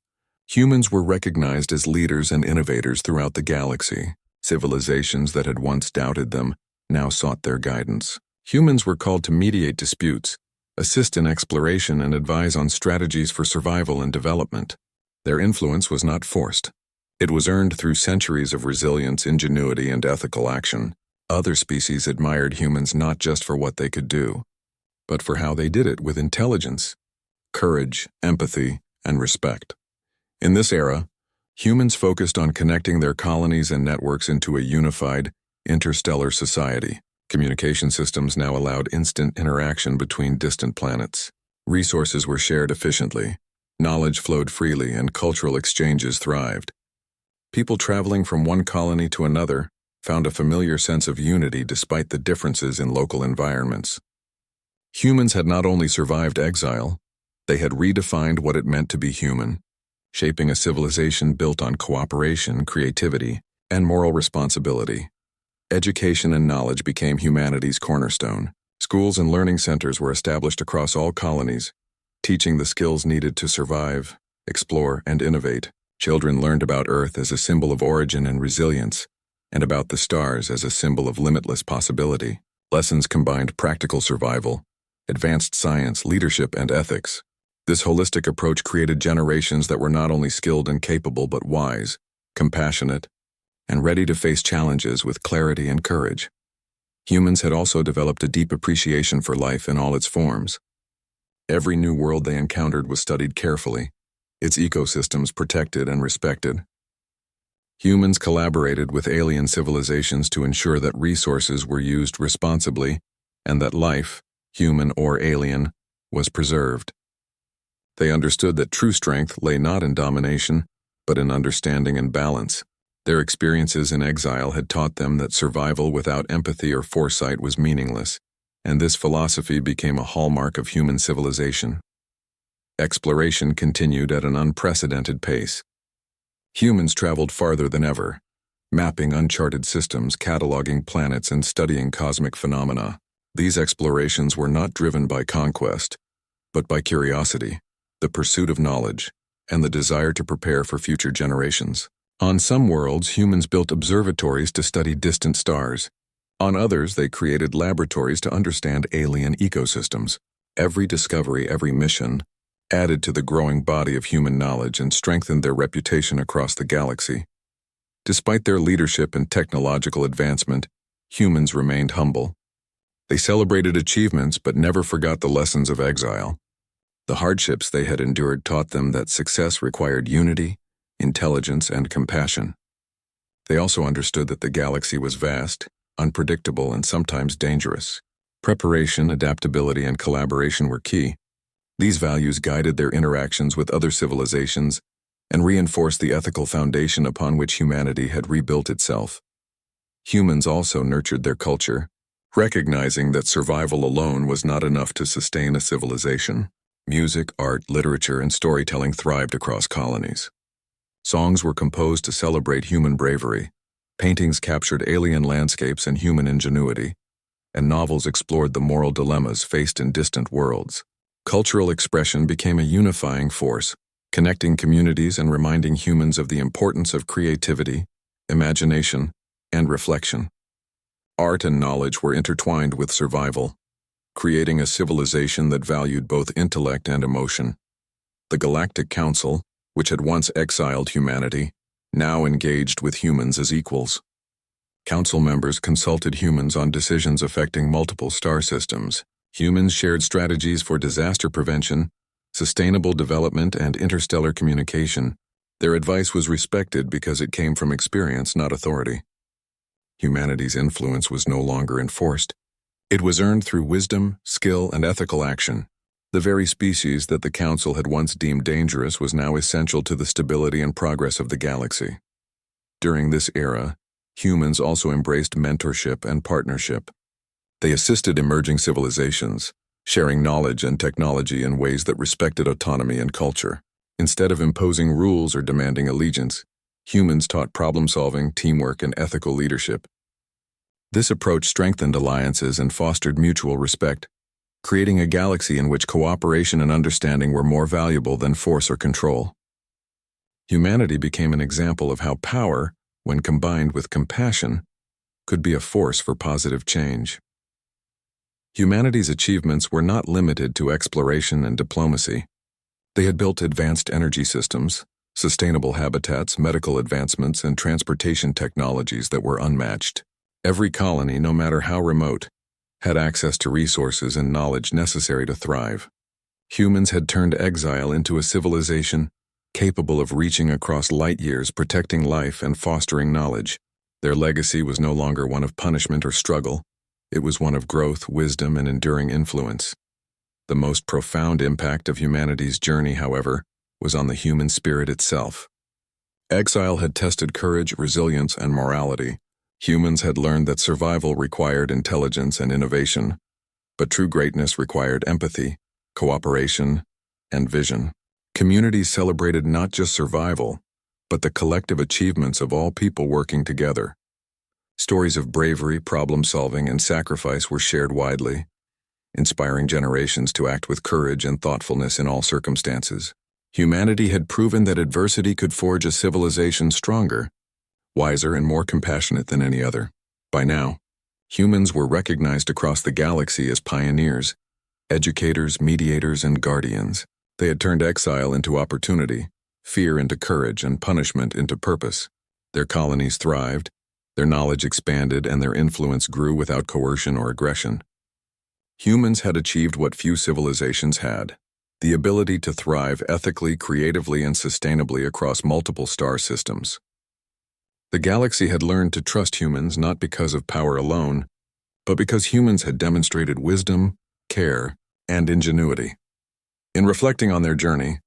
S1: humans were recognized as leaders and innovators throughout the galaxy. Civilizations that had once doubted them now sought their guidance. Humans were called to mediate disputes, assist in exploration, and advise on strategies for survival and development. Their influence was not forced. It was earned through centuries of resilience, ingenuity, and ethical action. Other species admired humans not just for what they could do, but for how they did it with intelligence, courage, empathy, and respect. In this era, humans focused on connecting their colonies and networks into a unified, interstellar society. Communication systems now allowed instant interaction between distant planets. Resources were shared efficiently, knowledge flowed freely, and cultural exchanges thrived. People traveling from one colony to another found a familiar sense of unity despite the differences in local environments. Humans had not only survived exile, they had redefined what it meant to be human, shaping a civilization built on cooperation, creativity, and moral responsibility. Education and knowledge became humanity's cornerstone. Schools and learning centers were established across all colonies, teaching the skills needed to survive, explore, and innovate. Children learned about Earth as a symbol of origin and resilience, and about the stars as a symbol of limitless possibility. Lessons combined practical survival, advanced science, leadership, and ethics. This holistic approach created generations that were not only skilled and capable but wise, compassionate, and ready to face challenges with clarity and courage. Humans had also developed a deep appreciation for life in all its forms. Every new world they encountered was studied carefully, its ecosystems protected and respected. Humans collaborated with alien civilizations to ensure that resources were used responsibly and that life, human or alien, was preserved. They understood that true strength lay not in domination, but in understanding and balance. Their experiences in exile had taught them that survival without empathy or foresight was meaningless, and this philosophy became a hallmark of human civilization. Exploration continued at an unprecedented pace. Humans traveled farther than ever, mapping uncharted systems, cataloging planets, and studying cosmic phenomena. These explorations were not driven by conquest, but by curiosity, the pursuit of knowledge, and the desire to prepare for future generations. On some worlds, humans built observatories to study distant stars. On others, they created laboratories to understand alien ecosystems. Every discovery, every mission, added to the growing body of human knowledge and strengthened their reputation across the galaxy. Despite their leadership and technological advancement, humans remained humble. They celebrated achievements but never forgot the lessons of exile. The hardships they had endured taught them that success required unity, intelligence, and compassion. They also understood that the galaxy was vast, unpredictable, and sometimes dangerous. Preparation, adaptability, and collaboration were key. These values guided their interactions with other civilizations and reinforced the ethical foundation upon which humanity had rebuilt itself. Humans also nurtured their culture, recognizing that survival alone was not enough to sustain a civilization. Music, art, literature, and storytelling thrived across colonies. Songs were composed to celebrate human bravery, paintings captured alien landscapes and human ingenuity, and novels explored the moral dilemmas faced in distant worlds. Cultural expression became a unifying force, connecting communities and reminding humans of the importance of creativity, imagination, and reflection. Art and knowledge were intertwined with survival, creating a civilization that valued both intellect and emotion. The Galactic Council, which had once exiled humanity, now engaged with humans as equals. Council members consulted humans on decisions affecting multiple star systems. Humans shared strategies for disaster prevention, sustainable development, and interstellar communication. Their advice was respected because it came from experience, not authority. Humanity's influence was no longer enforced. It was earned through wisdom, skill, and ethical action. The very species that the Council had once deemed dangerous was now essential to the stability and progress of the galaxy. During this era, humans also embraced mentorship and partnership. They assisted emerging civilizations, sharing knowledge and technology in ways that respected autonomy and culture. Instead of imposing rules or demanding allegiance, humans taught problem-solving, teamwork, and ethical leadership. This approach strengthened alliances and fostered mutual respect, creating a galaxy in which cooperation and understanding were more valuable than force or control. Humanity became an example of how power, when combined with compassion, could be a force for positive change. Humanity's achievements were not limited to exploration and diplomacy. They had built advanced energy systems, sustainable habitats, medical advancements, and transportation technologies that were unmatched. Every colony, no matter how remote, had access to resources and knowledge necessary to thrive. Humans had turned exile into a civilization capable of reaching across light years, protecting life and fostering knowledge. Their legacy was no longer one of punishment or struggle. It was one of growth, wisdom, and enduring influence. The most profound impact of humanity's journey, however, was on the human spirit itself. Exile had tested courage, resilience, and morality. Humans had learned that survival required intelligence and innovation, but true greatness required empathy, cooperation, and vision. Communities celebrated not just survival, but the collective achievements of all people working together. Stories of bravery, problem-solving, and sacrifice were shared widely, inspiring generations to act with courage and thoughtfulness in all circumstances. Humanity had proven that adversity could forge a civilization stronger, wiser, and more compassionate than any other. By now, humans were recognized across the galaxy as pioneers, educators, mediators, and guardians. They had turned exile into opportunity, fear into courage, and punishment into purpose. Their colonies thrived, their knowledge expanded, and their influence grew without coercion or aggression. Humans had achieved what few civilizations had: the ability to thrive ethically, creatively, and sustainably across multiple star systems. The galaxy had learned to trust humans not because of power alone, but because humans had demonstrated wisdom, care, and ingenuity. In reflecting on their journey,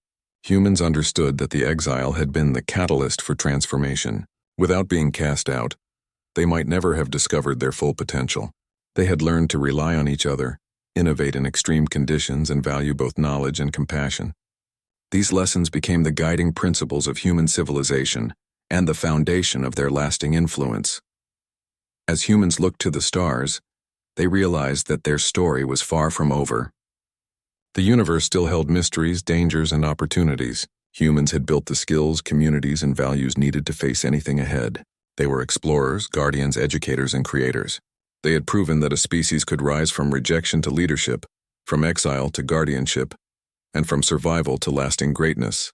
S1: humans understood that the exile had been the catalyst for transformation. Without being cast out, they might never have discovered their full potential. They had learned to rely on each other, innovate in extreme conditions, and value both knowledge and compassion. These lessons became the guiding principles of human civilization and the foundation of their lasting influence. As humans looked to the stars, they realized that their story was far from over. The universe still held mysteries, dangers, and opportunities. Humans had built the skills, communities, and values needed to face anything ahead. They were explorers, guardians, educators, and creators. They had proven that a species could rise from rejection to leadership, from exile to guardianship, and from survival to lasting greatness.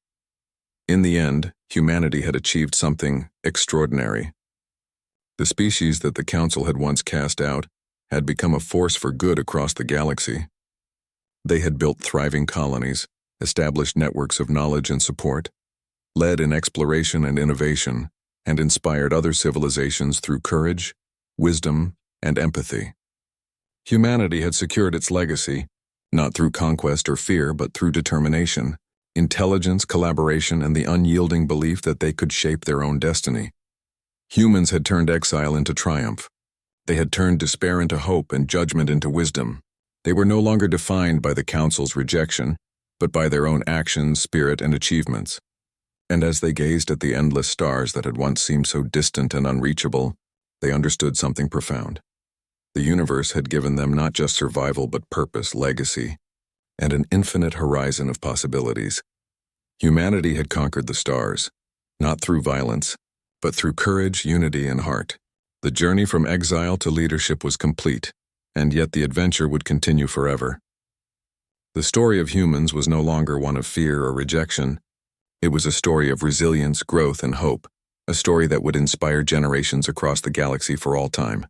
S1: In the end, humanity had achieved something extraordinary. The species that the Council had once cast out had become a force for good across the galaxy. They had built thriving colonies, established networks of knowledge and support, led in exploration and innovation, and inspired other civilizations through courage, wisdom, and empathy. Humanity had secured its legacy, not through conquest or fear, but through determination, intelligence, collaboration, and the unyielding belief that they could shape their own destiny. Humans had turned exile into triumph. They had turned despair into hope and judgment into wisdom. They were no longer defined by the Council's rejection, but by their own actions, spirit, and achievements. And as they gazed at the endless stars that had once seemed so distant and unreachable, they understood something profound. The universe had given them not just survival but purpose, legacy, and an infinite horizon of possibilities. Humanity had conquered the stars, not through violence, but through courage, unity, and heart. The journey from exile to leadership was complete, and yet the adventure would continue forever. The story of humans was no longer one of fear or rejection. It was a story of resilience, growth, and hope, a story that would inspire generations across the galaxy for all time.